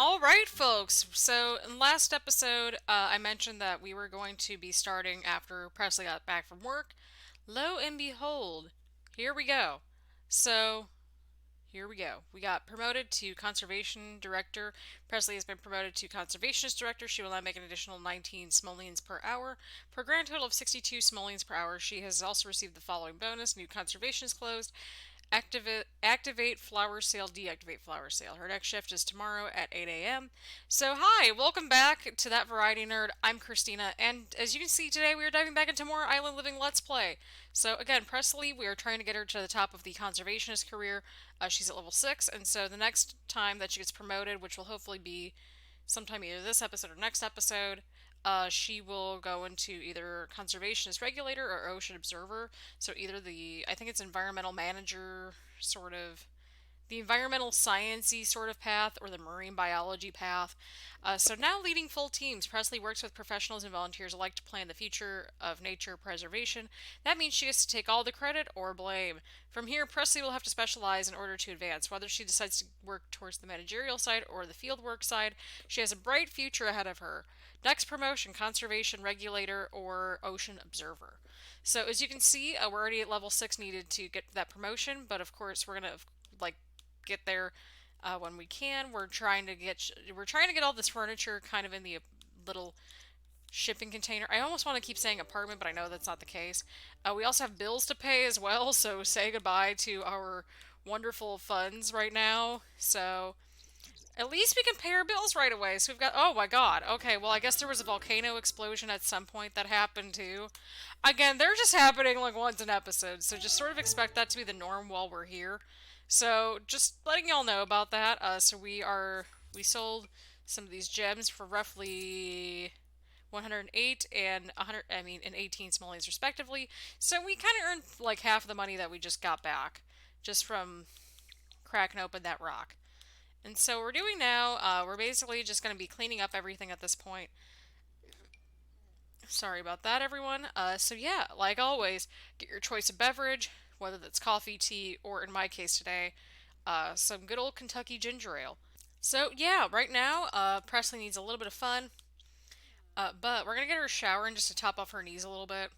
All right, folks. So, in last episode, I mentioned that we were going to be starting after Presley got back from work. Lo and behold, here we go. So, here we go. We got promoted to conservation director. Presley has been promoted to conservationist director. She will now make an additional 19 simoleons per hour, for a grand total of 62 simoleons per hour. She has also received the following bonus: new conservation is closed. Activate flower sale, deactivate flower sale. Her next shift is tomorrow at 8 a.m. So, hi, welcome back to That Variety Nerd. I'm Christina, and as you can see today, we are diving back into more Island Living Let's Play. So, again, Presley, we are trying to get her to the top of the conservationist career. She's at level 6, and so the next time that she gets promoted, which will hopefully be sometime either this episode or next episode, she will go into either conservationist regulator or ocean observer. So either I think it's environmental manager, sort of the environmental sciencey sort of path, or the marine biology path. So now leading full teams, Presley works with professionals and volunteers alike to plan the future of nature preservation. That means she gets to take all the credit or blame. From here, Presley will have to specialize in order to advance. Whether she decides to work towards the managerial side or the fieldwork side, she has a bright future ahead of her. Next promotion, conservation regulator or ocean observer. So as you can see, we're already at level 6 needed to get that promotion, but of course we're going to like get there when we can. We're trying to get all this furniture kind of in the little shipping container. I almost want to keep saying apartment, but I know that's not the case. We also have bills to pay as well, so say goodbye to our wonderful funds right now. So at least we can pay our bills right away. So we've got, oh my god. Okay, well, I guess there was a volcano explosion at some point that happened too. Again, they're just happening like once an episode, so just sort of expect that to be the norm while we're here. So just letting y'all know about that. We sold some of these gems for roughly 108 and 100, and 18 simoleons respectively. So we kind of earned like half the money that we just got back just from cracking open that rock. And so we're doing now, we're basically just going to be cleaning up everything at this point. Sorry about that, everyone. So yeah, like always, get your choice of beverage, whether that's coffee, tea, or in my case today, some good old Kentucky ginger ale. So yeah, right now, Presley needs a little bit of fun, but we're gonna get her a shower in just to top off her knees a little bit.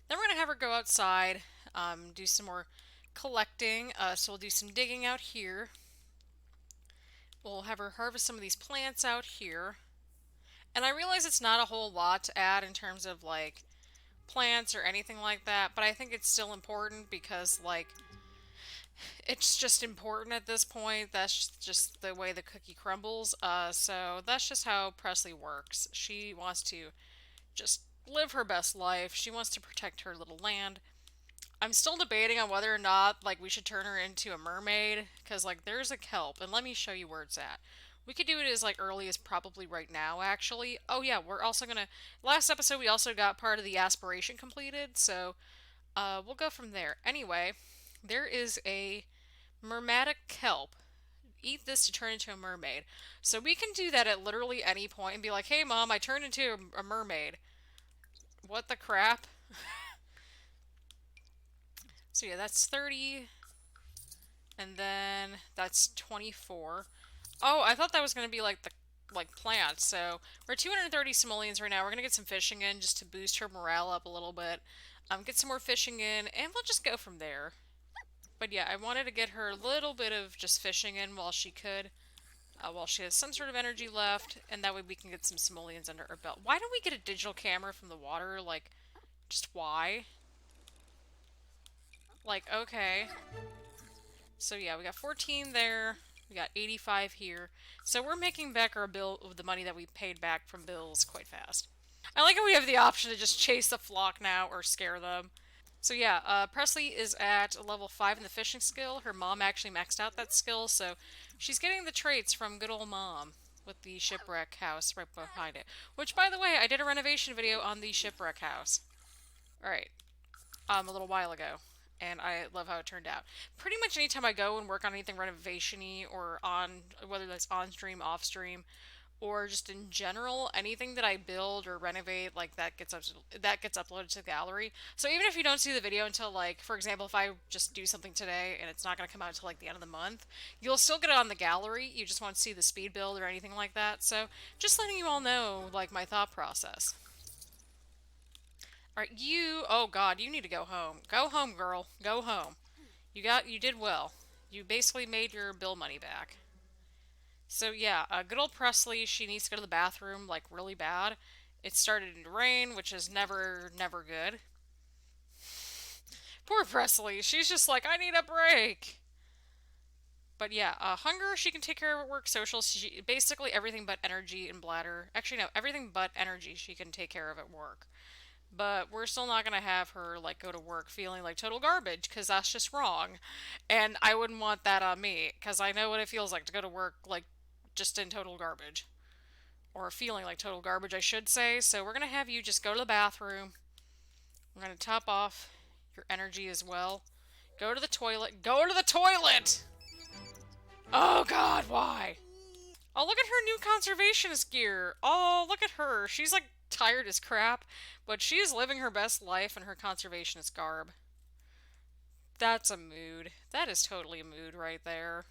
Then we're gonna have her go outside, do some more collecting. So we'll do some digging out here. We'll have her harvest some of these plants out here. And I realize it's not a whole lot to add in terms of like plants or anything like that, but I think it's still important because like it's just important at this point. That's just the way the cookie crumbles. So that's just how Presley works. She wants to just live her best life. She wants to protect her little land. I'm still debating on whether or not like we should turn her into a mermaid because like there's a kelp and let me show you where it's at. We could do it as like early as probably right now actually. Oh yeah, we're also gonna last episode we also got part of the aspiration completed, so we'll go from there. Anyway, there is a mermatic kelp. Eat this to turn into a mermaid. So we can do that at literally any point and be like, hey mom, I turned into a mermaid. What the crap? So yeah, that's 30. And then that's 24. Oh, I thought that was going to be like the plants. So we're 230 simoleons right now. We're going to get some fishing in just to boost her morale up a little bit. Get some more fishing in, and we'll just go from there. But yeah, I wanted to get her a little bit of just fishing in while she has some sort of energy left, and that way we can get some simoleons under her belt. Why don't we get a digital camera from the water? Like, just why? Like, okay. So yeah, we got 14 there. We got 85 here. So we're making back our bill with the money that we paid back from bills quite fast. I like how we have the option to just chase the flock now or scare them. So yeah, Presley is at level 5 in the fishing skill. Her mom actually maxed out that skill, so she's getting the traits from good old mom with the shipwreck house right behind it. Which, by the way, I did a renovation video on the shipwreck house. Alright, a little while ago, and I love how it turned out. Pretty much anytime I go and work on anything renovation-y or on, whether that's on stream, off stream, or just in general, anything that I build or renovate, like that gets uploaded to the gallery. So even if you don't see the video until like, for example, if I just do something today and it's not going to come out until like the end of the month, you'll still get it on the gallery. You just won't see the speed build or anything like that. So just letting you all know like my thought process. All right, oh God, you need to go home. Go home, girl. Go home. You did well. You basically made your bill money back. So yeah, good old Presley, she needs to go to the bathroom like really bad. It started to rain, which is never good. Poor Presley, she's just like, I need a break. But yeah, hunger she can take care of at work. Social, basically everything but energy and bladder. Actually, no, everything but energy she can take care of at work. But we're still not gonna have her like go to work feeling like total garbage because that's just wrong, and I wouldn't want that on me because I know what it feels like to go to work like just in total garbage. Or feeling like total garbage, I should say. So we're going to have you just go to the bathroom. We're going to top off your energy as well. Go to the toilet. Go to the toilet! Oh God, why? Oh, look at her new conservationist gear. Oh, look at her. She's like tired as crap, but she is living her best life in her conservationist garb. That's a mood. That is totally a mood right there.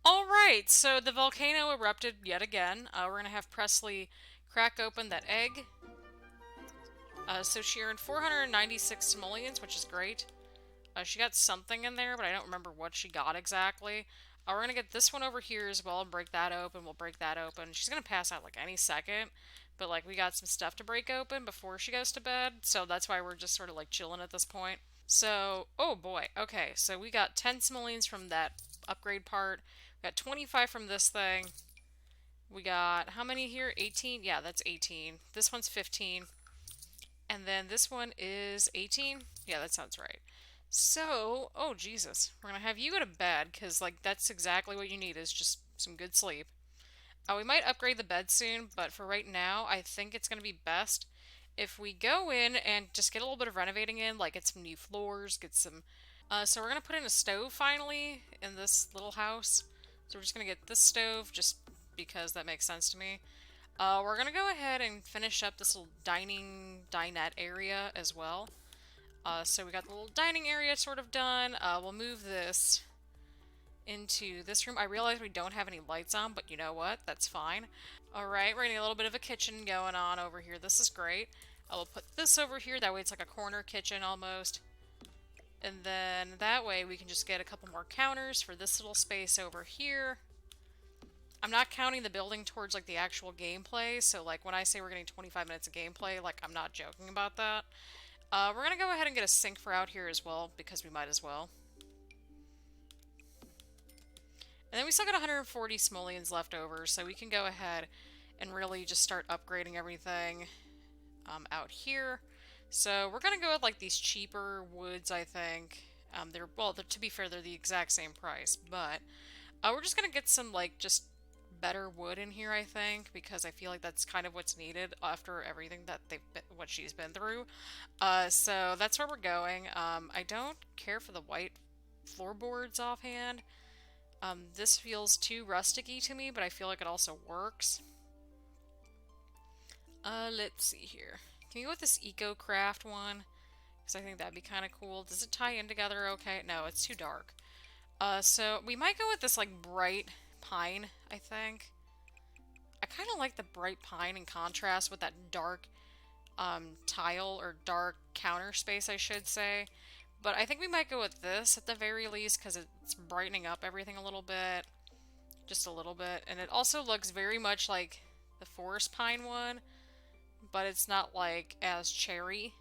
Alright, so the volcano erupted yet again. We're going to have Presley crack open that egg. So she earned 496 simoleons, which is great. She got something in there, but I don't remember what she got exactly. We're going to get this one over here as well and break that open. We'll break that open. She's going to pass out like any second. But like we got some stuff to break open before she goes to bed. So that's why we're just sort of like chilling at this point. So, oh boy. Okay, so we got 10 simoleons from that upgrade part. We got 25 from this thing. We got, how many here? 18? Yeah, that's 18. This one's 15. And then this one is 18? Yeah, that sounds right. So, oh Jesus, we're gonna have you go to bed because like that's exactly what you need is just some good sleep. We might upgrade the bed soon, but for right now, I think it's gonna be best if we go in and just get a little bit of renovating in, like get some new floors, get some. So we're gonna put in a stove finally in this little house. So we're just gonna get this stove just because that makes sense to me. We're gonna go ahead and finish up this little dinette area as well. So we got the little dining area sort of done. We'll move this into this room. I realize we don't have any lights on, but you know what? That's fine. Alright, we're getting a little bit of a kitchen going on over here. This is great. I will put this over here. That way it's like a corner kitchen almost. And then that way we can just get a couple more counters for this little space over here. I'm not counting the building towards like the actual gameplay, so like when I say we're getting 25 minutes of gameplay, like I'm not joking about that. We're gonna go ahead and get a sink for out here as well, because we might as well. And then we still got 140 simoleons left over, so we can go ahead and really just start upgrading everything out here. So we're gonna go with like these cheaper woods, I think. To be fair, they're the exact same price, but we're just gonna get some like just better wood in here, I think, because I feel like that's kind of what's needed after everything that what she's been through. So that's where we're going. I don't care for the white floorboards offhand. This feels too rusticy to me, but I feel like it also works. Let's see here. Can we go with this eco-craft one? Because I think that'd be kind of cool. Does it tie in together okay? No, it's too dark. So we might go with this like bright pine, I think. I kind of like the bright pine in contrast with that dark tile or dark counter space, I should say. But I think we might go with this at the very least because it's brightening up everything a little bit. Just a little bit. And it also looks very much like the forest pine one, but it's not like as cherry.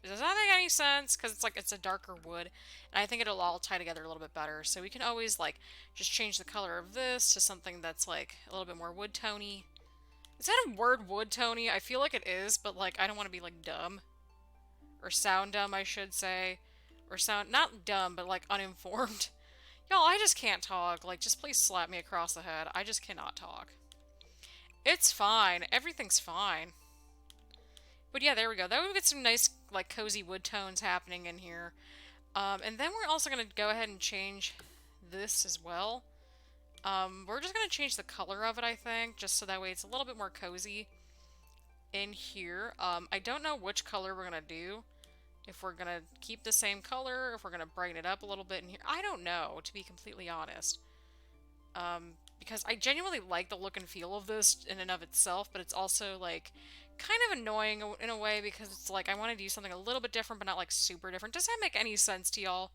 Does that make any sense? Because it's like it's a darker wood, and I think it'll all tie together a little bit better. So we can always like just change the color of this to something that's like a little bit more wood tony. Is that a word, wood tony? I feel like it is, but like I don't want to be like dumb or sound dumb, I should say, or sound not dumb, but like uninformed. Y'all, I just can't talk. Like, just please slap me across the head. I just cannot talk. It's fine. Everything's fine. But yeah, there we go. That would get some nice, like, cozy wood tones happening in here. And then we're also going to go ahead and change this as well. We're just gonna change the color of it, I think, just so that way it's a little bit more cozy in here. I don't know which color we're gonna do. If we're gonna keep the same color, if we're gonna brighten it up a little bit in here. I don't know, to be completely honest. Because I genuinely like the look and feel of this in and of itself, but it's also like kind of annoying in a way because it's like I want to do something a little bit different, but not like super different. Does that make any sense to y'all?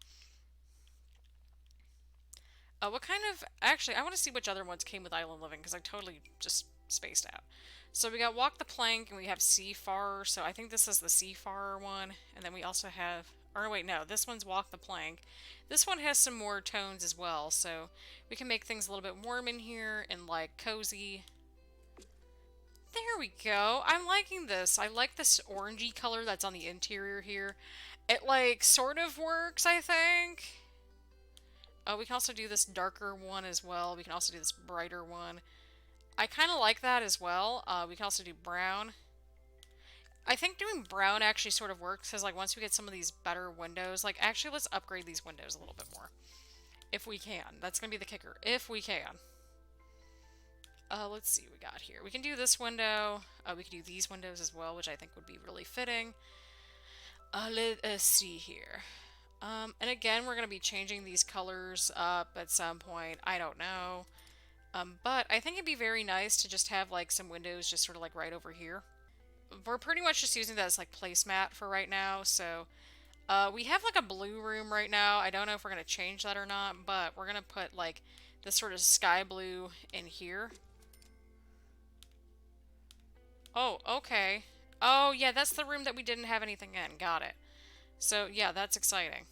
What kind of... Actually, I want to see which other ones came with Island Living because I totally just spaced out. So we got Walk the Plank and we have Seafarer. So I think this is the Seafarer one. And then we also have... Or wait, no, this one's Walk the Plank. This one has some more tones as well. So we can make things a little bit warm in here and like cozy. There we go. I'm liking this. I like this orangey color that's on the interior here. It like sort of works, I think. Oh, we can also do this darker one as well. We can also do this brighter one. I kind of like that as well. We can also do brown. I think doing brown actually sort of works because like once we get some of these better windows, like actually let's upgrade these windows a little bit more. If we can. That's going to be the kicker. If we can. Let's see what we got here. We can do this window. We can do these windows as well, which I think would be really fitting. Let us see here. And again, we're going to be changing these colors up at some point. I don't know. But I think it'd be very nice to just have like some windows just sort of like right over here. We're pretty much just using that as like placemat for right now. So we have like a blue room right now. I don't know if we're going to change that or not, but we're going to put like this sort of sky blue in here. Oh, okay. Oh, yeah, that's the room that we didn't have anything in. Got it. So, yeah, that's exciting.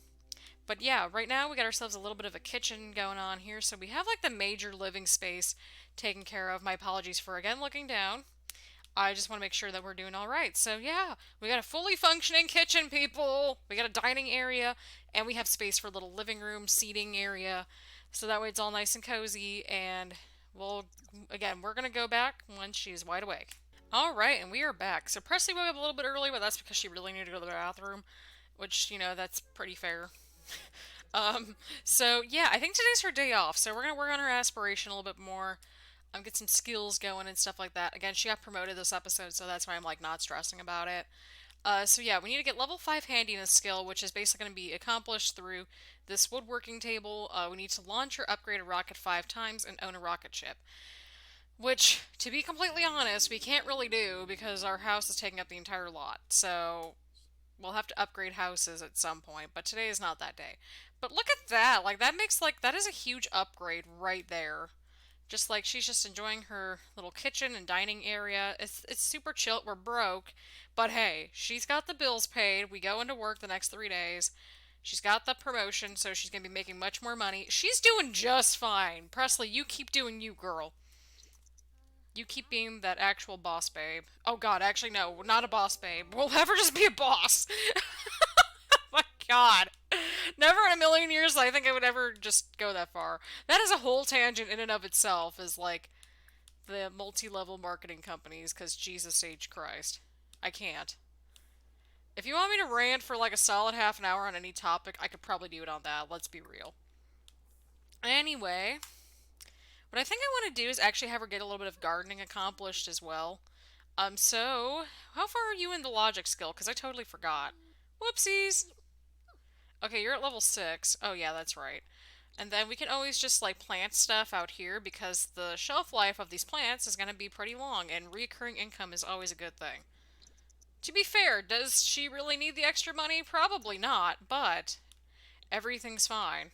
But yeah, right now we got ourselves a little bit of a kitchen going on here. So we have like the major living space taken care of. My apologies for again looking down. I just want to make sure that we're doing all right. So yeah, we got a fully functioning kitchen, people. We got a dining area, and we have space for a little living room, seating area. So that way it's all nice and cozy. And we'll, again, we're going to go back once she's wide awake. All right, and we are back. So Presley woke up a little bit early, but that's because she really needed to go to the bathroom, which, you know, that's pretty fair. So yeah, I think today's her day off, so we're gonna work on her aspiration a little bit more, get some skills going and stuff like that. Again, she got promoted this episode, so that's why I'm like not stressing about it. So yeah, we need to get level 5 handiness skill, which is basically going to be accomplished through this woodworking table. We need to launch or upgrade a rocket 5 times and own a rocket ship. Which, to be completely honest, we can't really do because our house is taking up the entire lot. So we'll have to upgrade houses at some point, but today is not that day. But look at that. Like that makes like that is a huge upgrade right there. Just like she's just enjoying her little kitchen and dining area. It's super chill. We're broke, but hey, she's got the bills paid. We go into work the next 3 days. She's got the promotion, so she's going to be making much more money. She's doing just fine. Presley, you keep doing you, girl. You keep being that actual boss babe. Oh god, actually no, not a boss babe. We'll have her just be a boss. My god. Never in a million years I think I would ever just go that far. That is a whole tangent in and of itself, is like the multi-level marketing companies, because Jesus H. Christ. I can't. If you want me to rant for like a solid half an hour on any topic, I could probably do it on that, let's be real. Anyway, what I think I want to do is actually have her get a little bit of gardening accomplished as well. So, how far are you in the logic skill? Because I totally forgot. Whoopsies! Okay, you're at level 6. Oh yeah, that's right. And then we can always just like plant stuff out here because the shelf life of these plants is going to be pretty long and recurring income is always a good thing. To be fair, does she really need the extra money? Probably not, but everything's fine.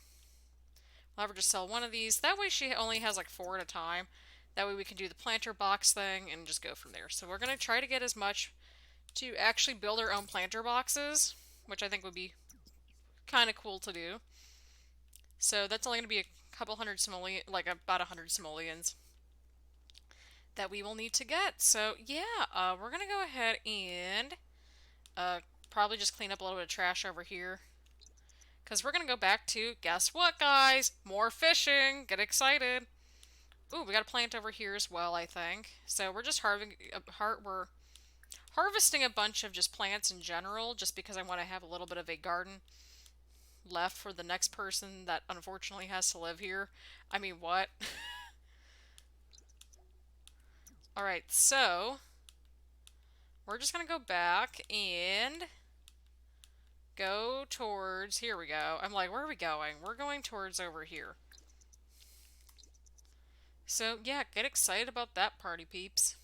We'll have her just sell one of these. That way she only has like 4 at a time. That way we can do the planter box thing and just go from there. So we're going to try to get as much to actually build our own planter boxes, which I think would be kind of cool to do. So that's only going to be a couple hundred simoleons, like about 100 simoleons that we will need to get. So yeah, we're going to go ahead and probably just clean up a little bit of trash over here. Because we're going to go back to, guess what guys? More fishing! Get excited! Ooh, we got a plant over here as well, I think. So we're just we're harvesting a bunch of just plants in general, just because I want to have a little bit of a garden left for the next person that unfortunately has to live here. I mean, what? Alright, so we're just gonna go back and go towards, here we go. I'm like, where are we going? We're going towards over here. So yeah, get excited about that, party peeps.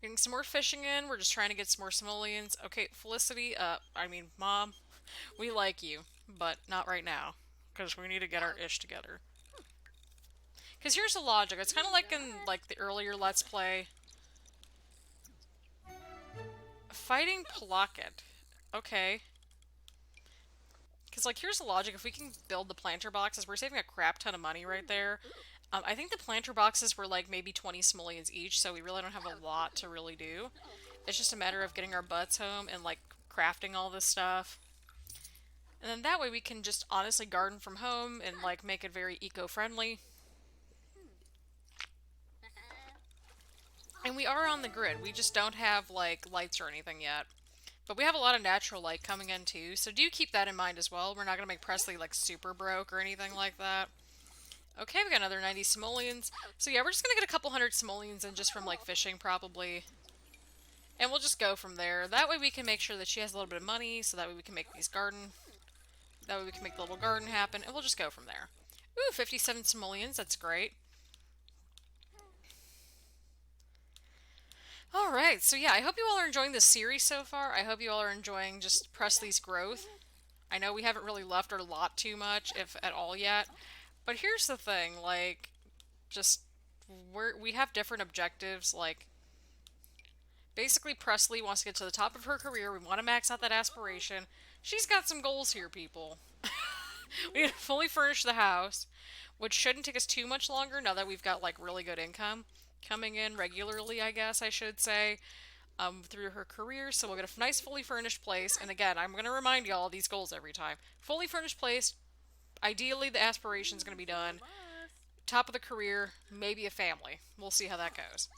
Getting some more fishing in. We're just trying to get some more simoleons. Okay, Felicity, I mean, Mom, we like you, but not right now. Because we need to get our ish together. Because here's the logic. It's kind of like in, like, the earlier Let's Play. Fighting Plocket. Okay. Because, like, here's the logic. If we can build the planter boxes, we're saving a crap ton of money right there. I think the planter boxes were, like, maybe 20 simoleons each, so we really don't have a lot to really do. It's just a matter of getting our butts home and, like, crafting all this stuff. And then that way we can just honestly garden from home and, like, make it very eco-friendly. And we are on the grid. We just don't have, like, lights or anything yet. But we have a lot of natural light coming in, too. So do keep that in mind as well. We're not going to make Presley, like, super broke or anything like that. Okay, we got another 90 simoleons. So yeah, we're just going to get a couple hundred simoleons in just from, like, fishing, probably. And we'll just go from there. That way we can make sure that she has a little bit of money, so that way we can make these garden. That way we can make the little garden happen, and we'll just go from there. Ooh, 57 simoleons. That's great. Alright, so yeah, I hope you all are enjoying this series so far. I hope you all are enjoying just Presley's growth. I know we haven't really left her lot too much, if at all yet. But here's the thing, like, just, we have different objectives, like, basically Presley wants to get to the top of her career, we want to max out that aspiration. She's got some goals here, people. We need to fully furnish the house, which shouldn't take us too much longer now that we've got, like, really good income coming in regularly, I guess I should say, through her career. So we'll get a nice fully furnished place. And again, I'm going to remind y'all these goals every time. Fully furnished place. Ideally, the aspiration's going to be done. Top of the career, maybe a family. We'll see how that goes.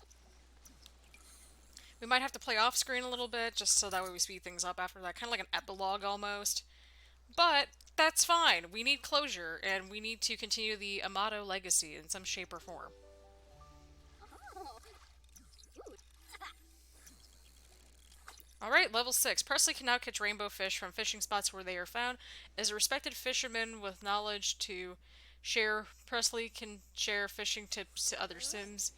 We might have to play off screen a little bit, just so that way we speed things up after that. Kind of like an epilogue almost. But that's fine. We need closure, and we need to continue the Amato legacy in some shape or form. Alright, level 6. Presley can now catch rainbow fish from fishing spots where they are found. As a respected fisherman with knowledge to share, Presley can share fishing tips to other Sims.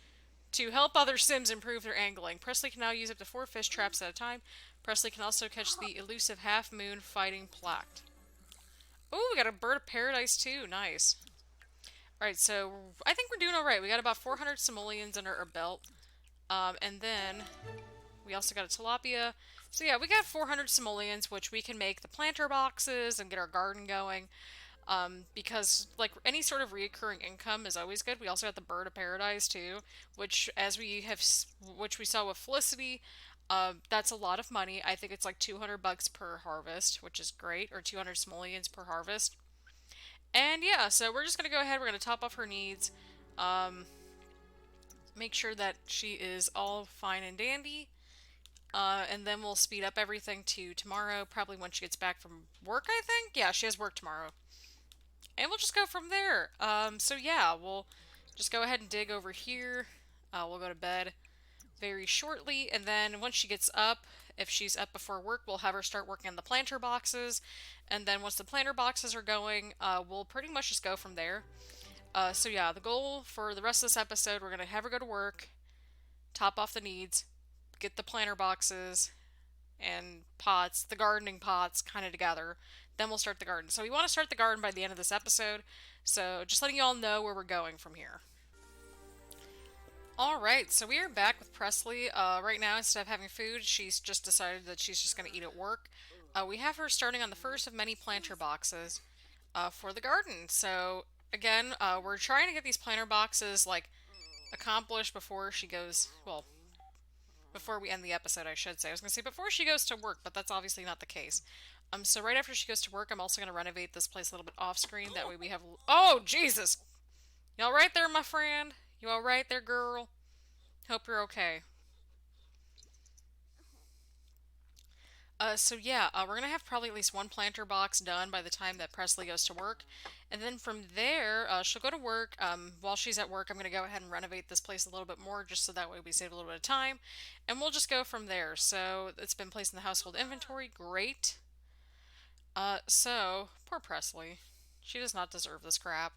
To help other Sims improve their angling, Presley can now use up to 4 fish traps at a time. Presley can also catch the elusive half-moon fighting placked. Oh, we got a bird of paradise too. Nice. Alright, so I think we're doing alright. We got about 400 simoleons under our belt. And then we also got a tilapia. So yeah, we got 400 simoleons, which we can make the planter boxes and get our garden going. Because, like, any sort of recurring income is always good. We also got the bird of paradise, too, which, which we saw with Felicity, that's a lot of money. I think it's like 200 bucks per harvest, which is great, or 200 simoleons per harvest. And yeah, so we're just gonna go ahead, we're gonna top off her needs, make sure that she is all fine and dandy. And then we'll speed up everything to tomorrow, probably when she gets back from work, I think? Yeah, she has work tomorrow. And we'll just go from there. So yeah, we'll just go ahead and dig over here. We'll go to bed very shortly, and then once she gets up, if she's up before work, we'll have her start working on the planter boxes. And then once the planter boxes are going, we'll pretty much just go from there. So yeah, the goal for the rest of this episode, we're going to have her go to work, top off the needs, get the planter boxes and pots, the gardening pots, kind of together. Then we'll start the garden. So we want to start the garden by the end of this episode. So just letting you all know where we're going from here. Alright, so we are back with Presley. Right now, instead of having food, she's just decided that she's just going to eat at work. We have her starting on the first of many planter boxes for the garden. So again, we're trying to get these planter boxes, like, accomplished before she goes, well, before we end the episode, I should say. I was going to say before she goes to work, but that's obviously not the case. So right after she goes to work, I'm also going to renovate this place a little bit off screen. That way we have... Oh, Jesus! You alright there, my friend? You alright there, girl? Hope you're okay. So yeah, we're gonna have probably at least one planter box done by the time that Presley goes to work, and then from there, she'll go to work. While she's at work, I'm gonna go ahead and renovate this place a little bit more, just so that way we save a little bit of time, and we'll just go from there. So it's been placed in the household inventory. Great. So poor Presley, she does not deserve this crap.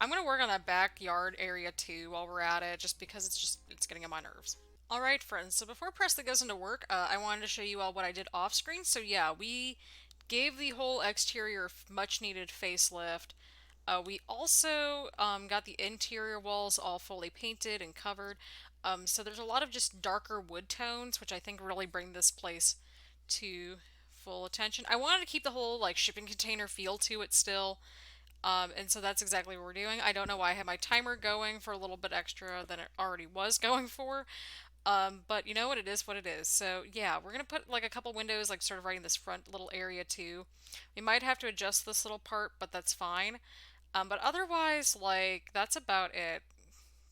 I'm gonna work on that backyard area too while we're at it, just because it's getting on my nerves. All right, friends. So before Presley goes into work, I wanted to show you all what I did off screen. So yeah, we gave the whole exterior much needed facelift. We also got the interior walls all fully painted and covered. So there's a lot of just darker wood tones, which I think really bring this place to full attention. I wanted to keep the whole like shipping container feel to it still. And so that's exactly what we're doing. I don't know why I had my timer going for a little bit extra than it already was going for. But you know what? It is what it is. So yeah, we're gonna put like a couple windows, like sort of right in this front little area too. We might have to adjust this little part, but that's fine. But otherwise, like that's about it.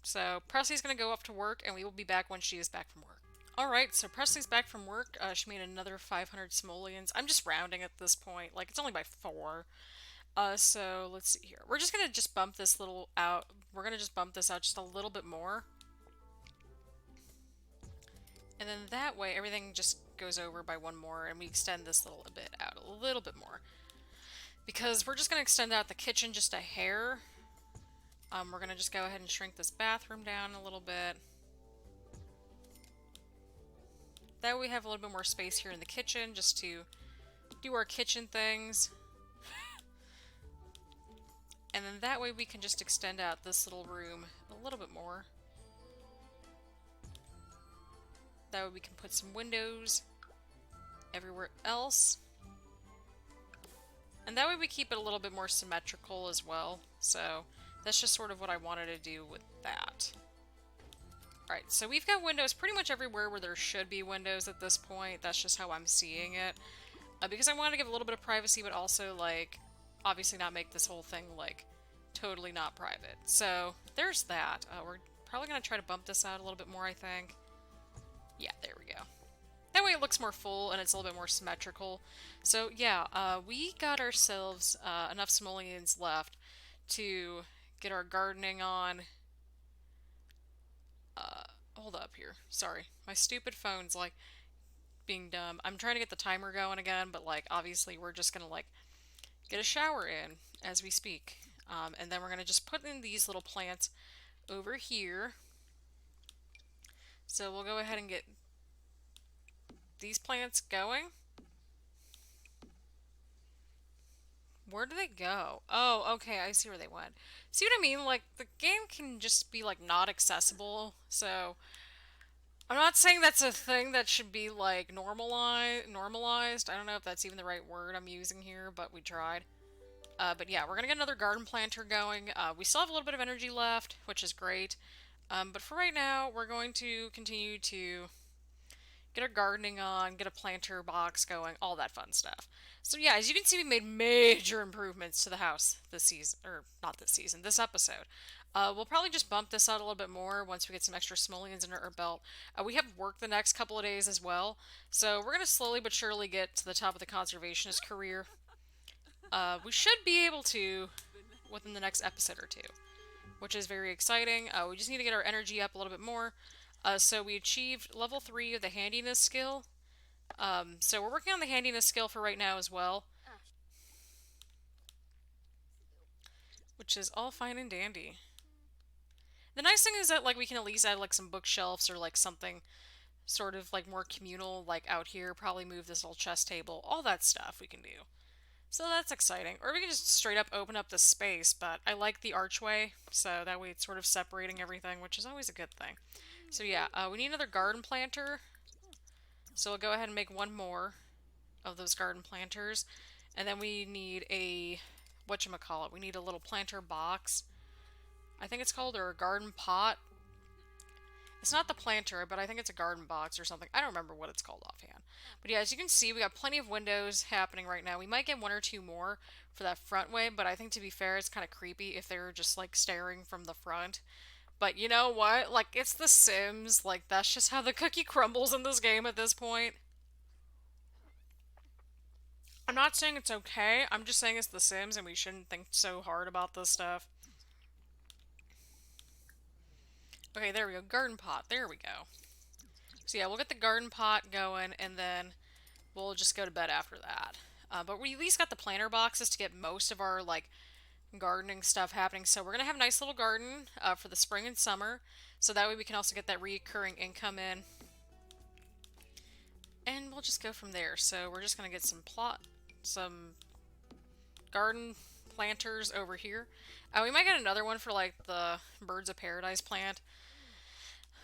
So Presley's gonna go up to work, and we will be back when she is back from work. All right, so Presley's back from work. She made another 500 simoleons. I'm just rounding at this point. Like it's only by four. So let's see here. We're just gonna just bump this little out. We're gonna just bump this out just a little bit more. And then that way everything just goes over by one more and we extend this little bit out a little bit more. Because we're just going to extend out the kitchen just a hair. We're going to just go ahead and shrink this bathroom down a little bit. That way we have a little bit more space here in the kitchen just to do our kitchen things. And then that way we can just extend out this little room a little bit more. That way we can put some windows everywhere else. And that way we keep it a little bit more symmetrical as well. So that's just sort of what I wanted to do with that. Alright, so we've got windows pretty much everywhere where there should be windows at this point. That's just how I'm seeing it. Because I wanted to give a little bit of privacy, but also, like, obviously not make this whole thing, like, totally not private. So there's that. We're probably going to try to bump this out a little bit more, I think. Yeah, there we go. That way it looks more full and it's a little bit more symmetrical. So yeah, we got ourselves enough simoleons left to get our gardening on. Hold up here. Sorry. My stupid phone's like being dumb. I'm trying to get the timer going again, but like obviously we're just gonna like get a shower in as we speak. And then we're gonna just put in these little plants over here. So we'll go ahead and get these plants going. Where do they go? Oh, okay, I see where they went. See what I mean? Like, the game can just be, like, not accessible, so... I'm not saying that's a thing that should be, like, normalized. I don't know if that's even the right word I'm using here, but we tried. But yeah, we're gonna get another garden planter going. We still have a little bit of energy left, which is great. But for right now, we're going to continue to get our gardening on, get a planter box going, all that fun stuff. So yeah, as you can see, we made major improvements to the house this season, or not this season, this episode. We'll probably just bump this out a little bit more once we get some extra simoleons under our belt. We have work the next couple of days as well, so we're going to slowly but surely get to the top of the conservationist career. We should be able to within the next episode or two, which is very exciting. We just need to get our energy up a little bit more. So we achieved level 3 of the handiness skill. So we're working on the handiness skill for right now as well, which is all fine and dandy. The nice thing is that like we can at least add like some bookshelves or like something sort of like more communal like out here, probably move this little chest table, all that stuff we can do. So that's exciting. Or we can just straight up open up the space, but I like the archway, so that way it's sort of separating everything, which is always a good thing. So yeah, we need another garden planter. So we'll go ahead and make one more of those garden planters. And then we need a, whatchamacallit, we need a little planter box. I think it's called, or a garden pot. It's not the planter, but I think it's a garden box or something. I don't remember what it's called offhand. But yeah, as you can see, we got plenty of windows happening right now. We might get one or two more for that front way, but I think to be fair, it's kind of creepy if they're just like staring from the front. But you know what? Like, it's The Sims. Like, that's just how the cookie crumbles in this game at this point. I'm not saying it's okay. I'm just saying it's The Sims and we shouldn't think so hard about this stuff. Okay, there we go. Garden pot. There we go. So yeah, we'll get the garden pot going and then we'll just go to bed after that. But we at least got the planter boxes to get most of our like gardening stuff happening. So we're gonna have a nice little garden for the spring and summer. So that way we can also get that recurring income in. And we'll just go from there. So we're just gonna get some garden planters over here. We might get another one for like the birds of paradise plant.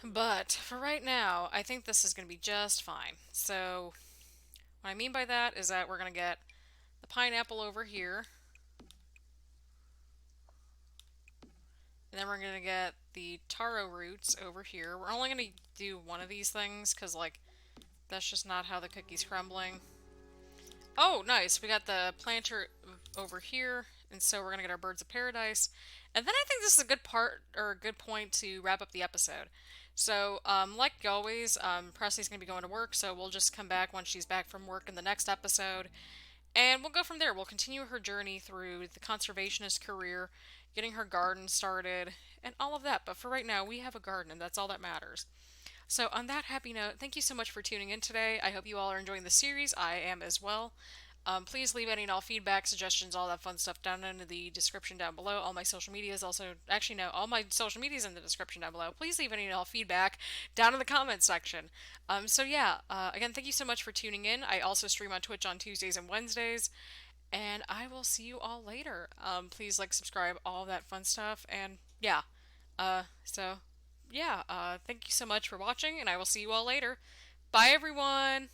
But for right now, I think this is going to be just fine. So, what I mean by that is that we're going to get the pineapple over here, and then we're going to get the taro roots over here. We're only going to do one of these things because, like, that's just not how the cookie's crumbling. Oh, nice. We got the planter over here, and so we're going to get our birds of paradise. And then I think this is a good part or a good point to wrap up the episode. So, like always, Presley's going to be going to work, so we'll just come back when she's back from work in the next episode. And we'll go from there. We'll continue her journey through the conservationist career, getting her garden started, and all of that. But for right now, we have a garden, and that's all that matters. So, on that happy note, thank you so much for tuning in today. I hope you all are enjoying the series. I am as well. Please leave any and all feedback, suggestions, all that fun stuff down in the description down below. All my social media is also, actually, no, all my social media is in the description down below. Please leave any and all feedback down in the comments section. Again, thank you so much for tuning in. I also stream on Twitch on Tuesdays and Wednesdays. And I will see you all later. Please like, subscribe, all that fun stuff. And yeah, uh, so thank you so much for watching, and I will see you all later. Bye, everyone!